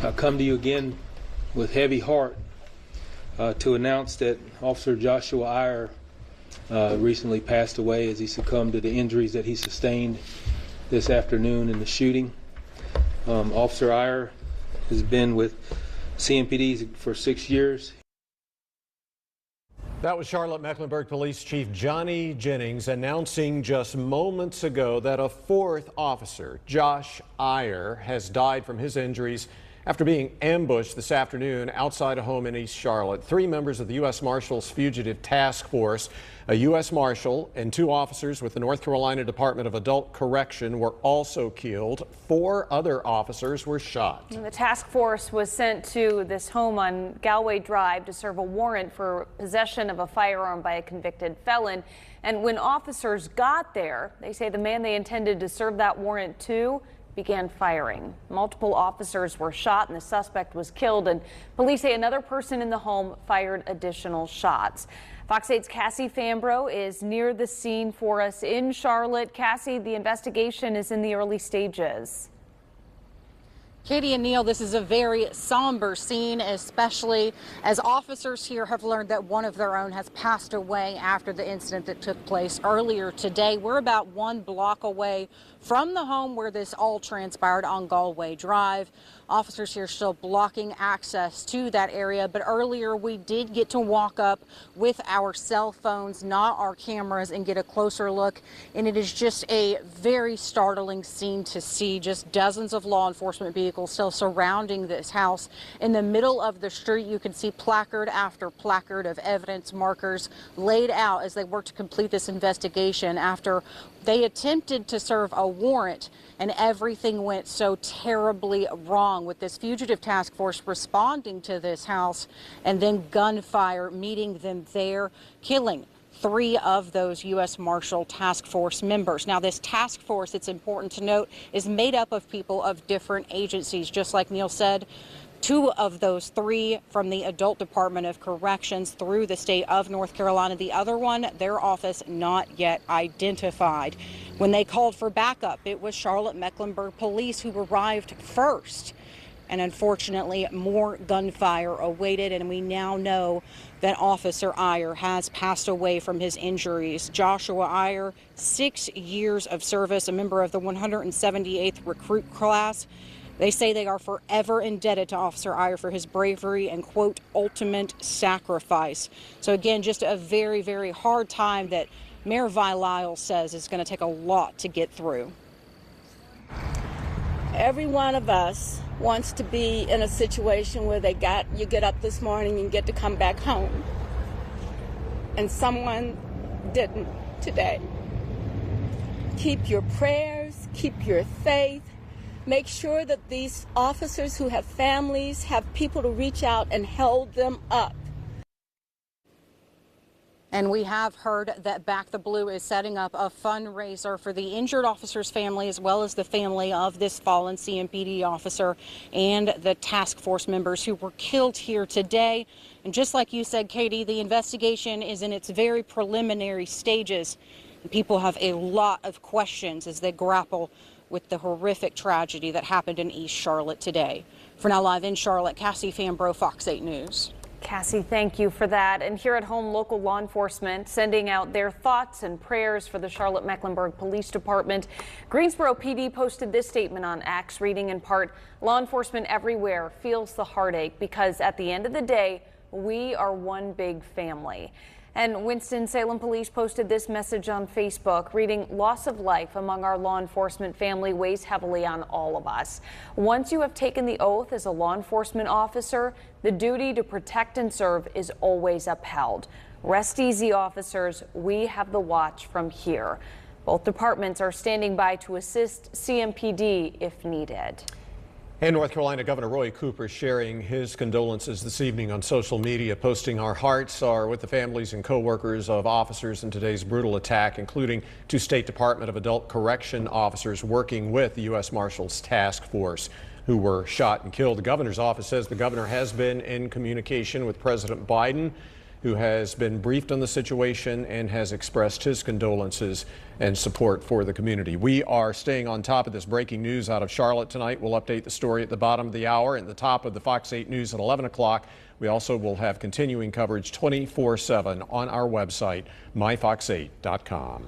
I come to you again with heavy heart to announce that Officer Joshua Iyer recently passed away as he succumbed to the injuries that he sustained this afternoon in the shooting. Officer Iyer has been with CMPD for 6 years. That was Charlotte-Mecklenburg Police Chief Johnny Jennings announcing just moments ago that a fourth officer, Josh Iyer, has died from his injuries after being ambushed this afternoon outside a home in East Charlotte. 3 members of the U.S. Marshals Fugitive Task Force, a U.S. Marshal, and 2 officers with the North Carolina Department of Adult Correction were also killed. 4 other officers were shot. The task force was sent to this home on Galway Drive to serve a warrant for possession of a firearm by a convicted felon. And when officers got there, they say the man they intended to serve that warrant to began firing. Multiple officers were shot and the suspect was killed, and police say another person in the home fired additional shots. Fox 8's Cassie Fambro is near the scene for us in Charlotte. Cassie, the investigation is in the early stages. Katie and Neil, this is a very somber scene, especially as officers here have learned that one of their own has passed away after the incident that took place earlier today. We're about 1 block away from the home where this all transpired on Galway Drive. Officers here still blocking access to that area, but earlier we did get to walk up with our cell phones, not our cameras, and get a closer look. And it is just a very startling scene to see. Just dozens of law enforcement vehicles still surrounding this house. In the middle of the street, you can see placard after placard of evidence markers laid out as they work to complete this investigation after they attempted to serve a warrant and everything went so terribly wrong, with this fugitive task force responding to this house and then gunfire meeting them there, killing 3 of those U.S. Marshal Task Force members. Now, this task force, it's important to note, is made up of people of different agencies. Just like Neil said, 2 of those 3 from the Adult Department of Corrections through the state of North Carolina. The other one, their office not yet identified. When they called for backup, it was Charlotte-Mecklenburg Police who arrived first. And unfortunately, more gunfire awaited, and we now know that Officer Iyer has passed away from his injuries. Joshua Iyer, 6 years of service, a member of the 178th recruit class. They say they are forever indebted to Officer Iyer for his bravery and, quote, ultimate sacrifice. So again, just a very, very hard time that Mayor Vi Lyle says is going to take a lot to get through. Every one of us wants to be in a situation where you get up this morning and get to come back home. And someone didn't today. Keep your prayers, keep your faith. Make sure that these officers who have families have people to reach out and hold them up. And we have heard that Back the Blue is setting up a fundraiser for the injured officer's family, as well as the family of this fallen CMPD officer and the task force members who were killed here today. And just like you said, Katie, the investigation is in its very preliminary stages. And people have a lot of questions as they grapple with the horrific tragedy that happened in East Charlotte today. For now, live in Charlotte, Cassie Fambro, Fox 8 News. Cassie, thank you for that. And here at home, local law enforcement sending out their thoughts and prayers for the Charlotte-Mecklenburg Police Department. Greensboro PD posted this statement on X, reading in part, law enforcement everywhere feels the heartache because at the end of the day, we are one big family. And Winston-Salem Police posted this message on Facebook, reading, loss of life among our law enforcement family weighs heavily on all of us. Once you have taken the oath as a law enforcement officer, the duty to protect and serve is always upheld. Rest easy, officers. We have the watch from here. Both departments are standing by to assist CMPD if needed. And North Carolina Governor Roy Cooper sharing his condolences this evening on social media, posting, our hearts are with the families and co-workers of officers in today's brutal attack, including 2 State Department of Adult Correction officers working with the U.S. Marshals Task Force who were shot and killed. The governor's office says the governor has been in communication with President Biden who has been briefed on the situation and has expressed his condolences and support for the community. We are staying on top of this breaking news out of Charlotte tonight. We'll update the story at the bottom of the hour and the top of the Fox 8 News at 11 o'clock. We also will have continuing coverage 24/7 on our website, myfox8.com.